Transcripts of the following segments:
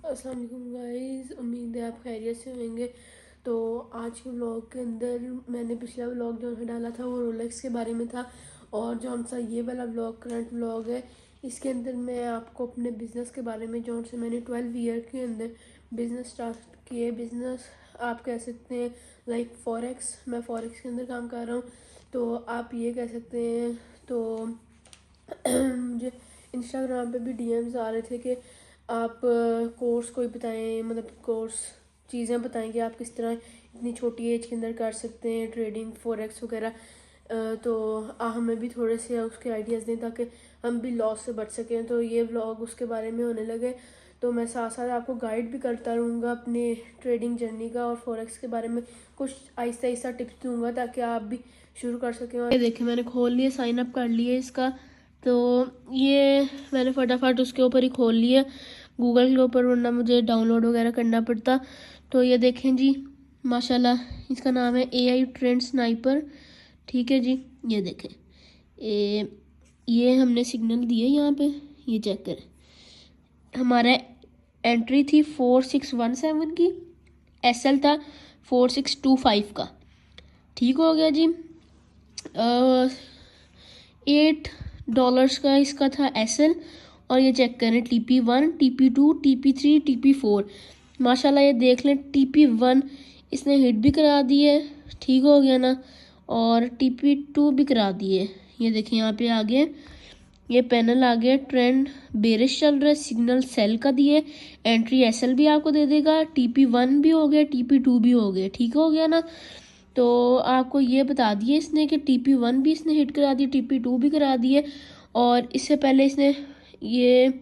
अस्सलाम वालेकुम गाइस, उम्मीद है आप खैरियत से होंगे। तो आज के व्लॉग के अंदर मैंने पिछला व्लॉग जो है डाला था वो रोलेक्स के बारे में था, और जौन सा ये वाला व्लॉग करंट व्लॉग है इसके अंदर मैं आपको अपने बिज़नेस के बारे में, जौन से मैंने 12 ईयर के अंदर बिज़नेस स्टार्ट किए। बिज़नेस आप कह सकते हैं लाइक फॉरेक्स, मैं फॉरेक्स के अंदर काम कर रहा हूँ, तो आप ये कह सकते हैं। तो मुझे इंस्टाग्राम पे भी डीएम्स आ रहे थे कि आप कोर्स कोई बताएं, मतलब कोर्स चीज़ें बताएं कि आप किस तरह इतनी छोटी एज के अंदर कर सकते हैं ट्रेडिंग फॉरेक्स वगैरह। तो हमें भी थोड़े से उसके आइडियाज़ दें ताकि हम भी लॉस से बच सकें। तो ये व्लॉग उसके बारे में होने लगे, तो मैं साथ साथ आपको गाइड भी करता रहूँगा अपने ट्रेडिंग जर्नी का, और फॉरेक्स के बारे में कुछ आहिस्ता आहिस्ता टिप्स दूँगा ताकि आप भी शुरू कर सकें। और ये देखिए मैंने खोल लिया, साइन अप कर लिया इसका। तो ये मैंने फटाफट उसके ऊपर ही खोल लिया गूगल के ऊपर, वरना मुझे डाउनलोड वगैरह करना पड़ता। तो ये देखें जी, माशाल्लाह इसका नाम है AI ट्रेंड स्नाइपर। ठीक है जी, ये देखें ये हमने सिग्नल दिए यहाँ पे, ये चेक करें। हमारा एंट्री थी 4617 की, SL था 4625 का। ठीक हो गया जी। $8 का इसका था SL, और ये चेक करें TP1, TP2, TP3, TP4। माशाल्लाह ये देख लें TP1 इसने हिट भी करा दी है, ठीक हो गया ना, और TP2 भी करा दिए। ये देखें यहाँ पे आ गए, ये पैनल आ गया, ट्रेंड बेरिश चल रहा है, सिग्नल सेल का दिए, एंट्री SL भी आपको दे देगा, TP1 भी हो गया, TP2 भी हो गया, ठीक हो गया ना। तो आपको ये बता दिए इसने कि TP1 भी इसने हिट करा दी, TP2 भी करा दिए, और इससे पहले इसने ये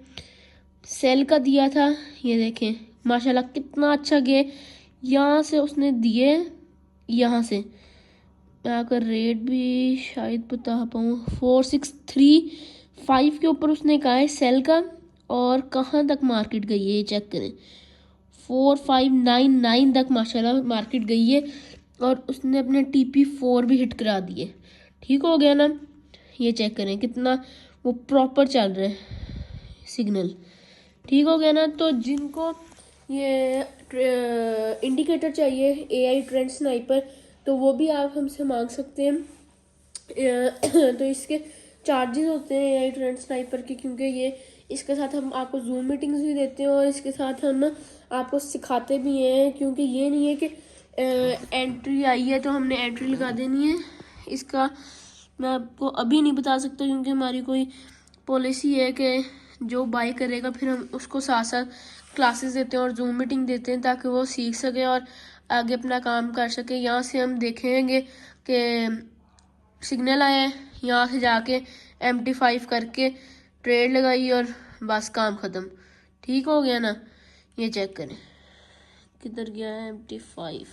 सेल का दिया था। ये देखें माशाल्लाह कितना अच्छा गया, यहाँ से उसने दिए, यहाँ से मैं अगर रेट भी शायद बता पाऊँ, 4635 के ऊपर उसने कहा है सेल का, और कहाँ तक मार्केट गई है ये चेक करें, 4599 तक माशाल्लाह मार्केट गई है, और उसने अपने TP4 भी हिट करा दिए। ठीक हो गया ना, ये चेक करें कितना वो प्रॉपर चल रहा है सिग्नल। ठीक हो गया ना। तो जिनको ये इंडिकेटर चाहिए AI ट्रेंड स्नाइपर, तो वो भी आप हमसे मांग सकते हैं। तो इसके चार्जेस होते हैं AI ट्रेंड स्नाइपर के, क्योंकि ये इसके साथ हम आपको जूम मीटिंग्स भी देते हैं, और इसके साथ हम आपको सिखाते भी हैं, क्योंकि ये नहीं है कि एंट्री आई है तो हमने एंट्री लगा देनी है। इसका मैं आपको अभी नहीं बता सकता, क्योंकि हमारी कोई पॉलिसी है कि जो बाय करेगा फिर हम उसको साथ साथ क्लासेस देते हैं और जूम मीटिंग देते हैं, ताकि वो सीख सके और आगे अपना काम कर सके। यहाँ से हम देखेंगे कि सिग्नल आया है, यहाँ से जाके MT5 करके ट्रेड लगाई और बस काम ख़त्म। ठीक हो गया ना, ये चेक करें किधर गया है MT5,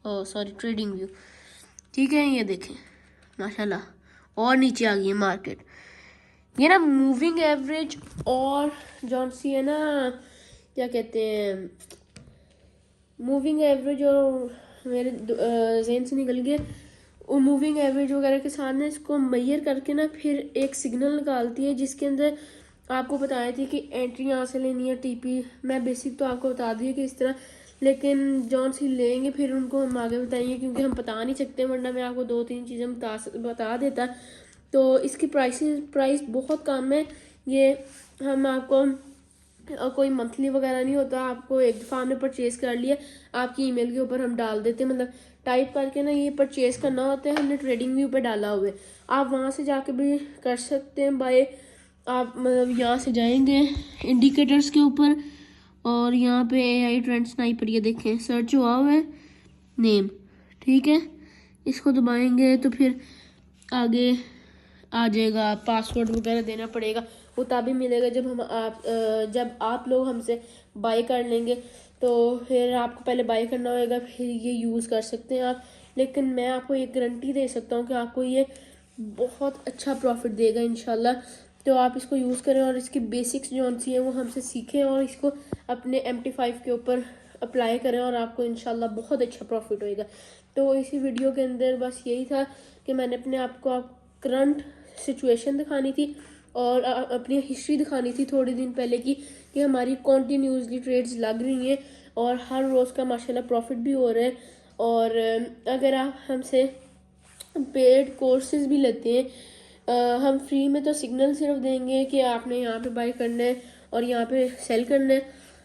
ओ सॉरी ट्रेडिंग व्यू। ठीक है, ये देखें माशाल्लाह और नीचे आ गई है मार्केट। ये ना मूविंग एवरेज और जौन सी है ना, क्या कहते हैं, मूविंग एवरेज, और मेरे जहन से निकल गया, वो मूविंग एवरेज वगैरह के साथ ना इसको मैयर करके ना फिर एक सिग्नल निकालती है, जिसके अंदर आपको बताया थी कि एंट्री यहाँ से लेनी है TP। मैं बेसिक तो आपको बता दी है कि इस तरह, लेकिन जौन सी लेंगे फिर उनको हम आगे बताएंगे, क्योंकि हम बता नहीं सकते, वरना मैं आपको 2-3 चीज़ें बता देता। तो इसकी प्राइस बहुत कम है। ये हम आपको कोई मंथली वगैरह नहीं होता, आपको एक दफ़ा हमने परचेज़ कर लिया, आपकी ईमेल के ऊपर हम डाल देते हैं, मतलब टाइप करके ना ये परचेज़ करना होता है, हमने ट्रेडिंग व्यू पे डाला हुआ है, आप वहाँ से जाके भी कर सकते हैं बाय। आप मतलब यहाँ से जाएंगे इंडिकेटर्स के ऊपर, और यहाँ पे AI ट्रेंड स्नाइपर ये देखें सर्च हुआ है नेम, ठीक है, इसको दबाएंगे तो फिर आगे आ जाएगा। पासवर्ड वगैरह देना पड़ेगा, वो तभी मिलेगा जब आप लोग हमसे बाय कर लेंगे, तो फिर आपको पहले बाय करना होगा, फिर ये यूज़ कर सकते हैं आप। लेकिन मैं आपको ये गारंटी दे सकता हूँ कि आपको ये बहुत अच्छा प्रॉफिट देगा इंशाल्लाह। तो आप इसको यूज़ करें और इसकी बेसिक्स जो सी हैं वो हमसे सीखें, और इसको अपने MT5 के ऊपर अप्लाई करें, और आपको इंशाल्लाह बहुत अच्छा प्रॉफिट होएगा। तो इसी वीडियो के अंदर बस यही था कि मैंने अपने आप को करंट सिचुएशन दिखानी थी और अपनी हिस्ट्री दिखानी थी थोड़े दिन पहले की कि हमारी कॉन्टीन्यूसली ट्रेड्स लग रही हैं और हर रोज़ का माशाल्लाह प्रॉफिट भी हो रहा है। और अगर आप हमसे पेड कोर्सेज भी लेते हैं, हम फ्री में तो सिग्नल सिर्फ देंगे कि आपने यहाँ पे बाय करना है और यहाँ पे सेल करना है,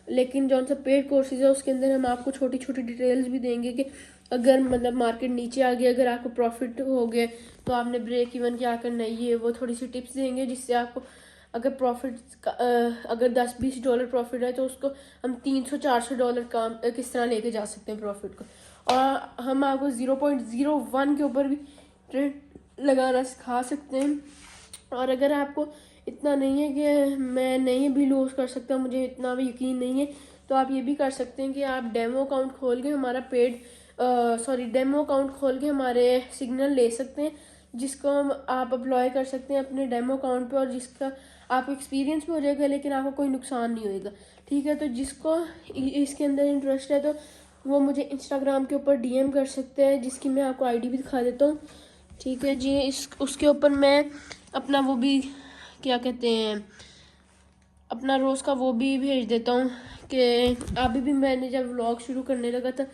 लेकिन जो सा पेड कोर्सेज है उसके अंदर हम आपको छोटी छोटी डिटेल्स भी देंगे कि अगर मतलब मार्केट नीचे आ गया, अगर आपको प्रॉफिट हो गया तो आपने ब्रेक इवन क्या करना है, ये वो थोड़ी सी टिप्स देंगे जिससे आपको अगर प्रॉफिट अगर $10-20 प्रॉफिट है तो उसको हम $300-400 काम किस तरह लेके जा सकते हैं प्रॉफिट को। और हम आपको 0.01 के ऊपर भी ट्रेड लगाना सिखा सकते हैं। और अगर आपको इतना नहीं है कि मैं नहीं भी लूज़ कर सकता, मुझे इतना भी यकीन नहीं है, तो आप ये भी कर सकते हैं कि आप डेमो अकाउंट खोल के हमारा डेमो अकाउंट खोल के हमारे सिग्नल ले सकते हैं, जिसको आप अप्लाई कर सकते हैं अपने डेमो अकाउंट पे और जिसका आपको एक्सपीरियंस भी हो जाएगा लेकिन आपको कोई नुकसान नहीं होएगा। ठीक है, तो जिसको इसके अंदर इंटरेस्ट है तो वो मुझे इंस्टाग्राम के ऊपर DM कर सकते हैं, जिसकी मैं आपको ID भी दिखा देता हूँ। ठीक है जी, उसके ऊपर मैं अपना वो भी क्या कहते हैं अपना रोज़ का वो भी भेज देता हूँ कि अभी भी मैंने जब व्लॉग शुरू करने लगा था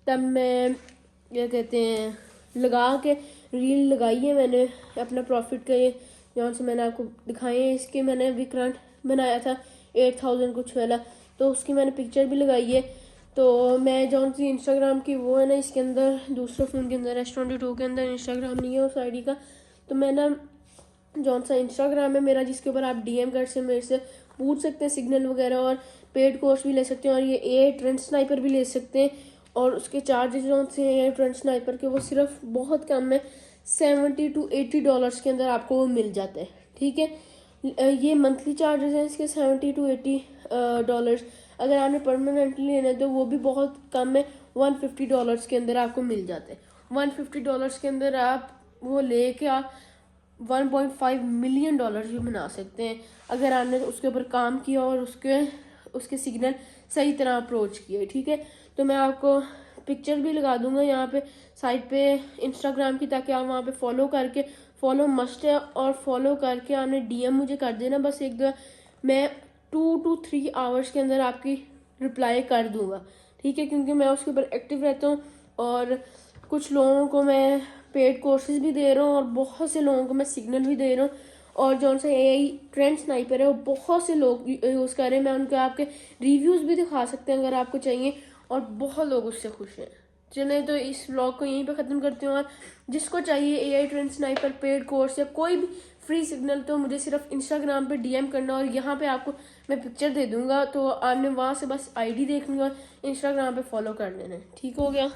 तब मैं क्या कहते हैं लगा के रील लगाई है मैंने अपना प्रॉफिट का, ये जहाँ से मैंने आपको दिखाए हैं। इसके मैंने विक्रांत बनाया था 8000 कुछ वाला, तो उसकी मैंने पिक्चर भी लगाई है। तो मैं जौन सी इंस्टाग्राम की वो है ना, इसके अंदर दूसरे फ़ोन के अंदर S22 के अंदर इंस्टाग्राम नहीं है उस ID का, तो मैं ना जौन सा इंस्टाग्राम है मेरा जिसके ऊपर आप DM कर से मेरे से पूछ सकते हैं सिग्नल वगैरह, और पेड कोर्स भी ले सकते हैं और ये AI ट्रेंड स्नाइपर भी ले सकते हैं। और उसके चार्जेस जो से AI ट्रेंड स्नाइपर के वो सिर्फ बहुत कम है, $70-80 के अंदर आपको वो मिल जाता है। ठीक है, ये मंथली चार्जेस हैं इसके $70-80। अगर आपने परमानेंटली लेना है तो वो भी बहुत कम है, $150 के अंदर आपको मिल जाता है। $150 के अंदर आप वो लेके आप $1.5 मिलियन भी बना सकते हैं अगर आपने उसके ऊपर काम किया और उसके सिग्नल सही तरह अप्रोच किए। ठीक है, तो मैं आपको पिक्चर भी लगा दूंगा यहाँ पे साइड पे इंस्टाग्राम की, ताकि आप वहाँ पे फॉलो मस्ट है, और फॉलो करके आपने DM मुझे कर देना बस एक दो, मैं 2 to 3 आवर्स के अंदर आपकी रिप्लाई कर दूंगा। ठीक है, क्योंकि मैं उसके ऊपर एक्टिव रहता हूँ और कुछ लोगों को मैं पेड कोर्सेज भी दे रहा हूँ और बहुत से लोगों को मैं सिग्नल भी दे रहा हूँ। और जो सा AI ट्रेंड स्नाइपर है वो बहुत से लोग यूज़ कर रहे हैं, मैं उनके आपके रिव्यूज़ भी दिखा सकते हैं अगर आपको चाहिए, और बहुत लोग उससे खुश हैं। चलें तो इस व्लॉग को यहीं पे ख़त्म करती हूँ, और जिसको चाहिए AI trend sniper paid course या कोई भी फ्री सिग्नल तो मुझे सिर्फ इंस्टाग्राम पे DM करना, और यहाँ पे आपको मैं पिक्चर दे दूँगा, तो आपने वहाँ से बस ID देखनी और इंस्टाग्राम पे फॉलो कर लेना है। ठीक हो गया।